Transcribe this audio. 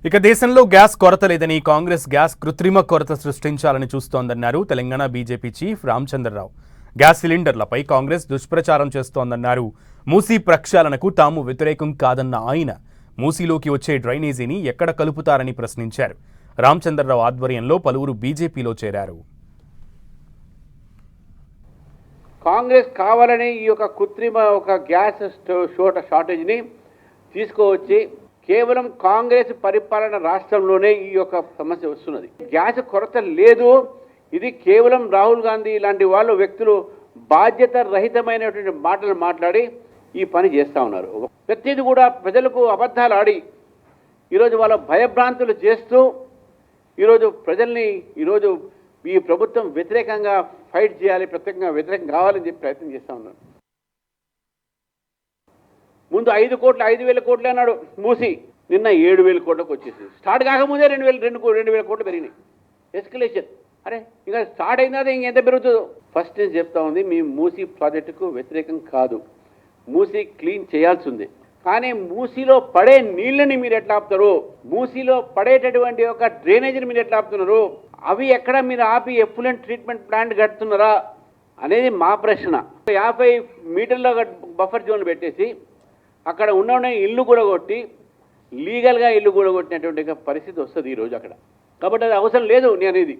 ఇక దేశంలో గ్యాస్ కొరత లేదని కాంగ్రెస్ గ్యాస్ కృత్రిమ కొరత సృష్టించాలని చూస్తోందన్నారు Telangana BJP chief Ramachandra Rao. Gas సిలిండర్లపై కాంగ్రెస్ దుష్ప్రచారం చేస్తోందన్నారు. మూసీ ప్రక్షాళనకు తాము వ్యతిరేకం కాదన్న ఆయన మూసీలోకి వచ్చే డ్రైనేజీని ఎక్కడ కలుపుతారని ప్రశ్నించారు. రామచంద్రరావు ఆధ్వర్యంలో పలువురు బీజేపీలో చేరారు. కాంగ్రెస్ కావాలని ఈ యొక్క కృత్రిమ గ్యాస్ షార్టేజ్ని తీసుకువచ్చి కేవలం కాంగ్రెస్ పరిపాలన రాష్ట్రంలోనే ఈ యొక్క సమస్య వస్తున్నది. గ్యాస్ కొరత లేదు, ఇది కేవలం రాహుల్ గాంధీ లాంటి వాళ్ళు వ్యక్తులు బాధ్యత రహితమైనటువంటి మాటలు మాట్లాడి ఈ పని చేస్తూ ఉన్నారు. ప్రతిదీ కూడా ప్రజలకు అబద్ధాలు ఆడి ఈరోజు వాళ్ళ భయభ్రాంతులు చేస్తూ ఈరోజు ప్రజల్ని ఈరోజు ఈ ప్రభుత్వం వ్యతిరేకంగా ఫైట్ చేయాలి, ప్రత్యేకంగా వ్యతిరేకం కావాలని చెప్పి ప్రయత్నం చేస్తూ ఉన్నారు. ముందు 5,000 కోట్లు అన్నాడు మూసి, నిన్న 7,000 కోట్లకు వచ్చేసి స్టార్ట్ కాకముందే 2,000 కోట్లు పెరిగినాయి. ఎస్కలేషన్. అరే ఇంకా స్టార్ట్ అయినా ఇంకెంత పెరుగుతుందో. ఫస్ట్ నేను చెప్తా ఉంది, మీ మూసీ ప్రాజెక్టుకు వ్యతిరేకం కాదు, మూసీ క్లీన్ చేయాల్సి ఉంది. కానీ మూసీలో పడే నీళ్ళని మీరు ఎట్లా ఆపుతారు, మూసీలో పడేటటువంటి ఒక డ్రైనేజీని మీరు ఎట్లా ఆపుతున్నారు, అవి ఎక్కడ మీరు ఆపి ఎఫ్లూయెంట్ ట్రీట్మెంట్ ప్లాంట్ కడుతున్నారా అనేది మా ప్రశ్న. 50 మీటర్ల బఫర్ జోన్ పెట్టేసి అక్కడ ఉన్న ఇల్లు కూడా కొట్టి లీగల్గా ఇల్లు కూడా కొట్టినటువంటి పరిస్థితి వస్తుంది ఈరోజు అక్కడ. కాబట్టి అది అవసరం లేదు నేను అనేది.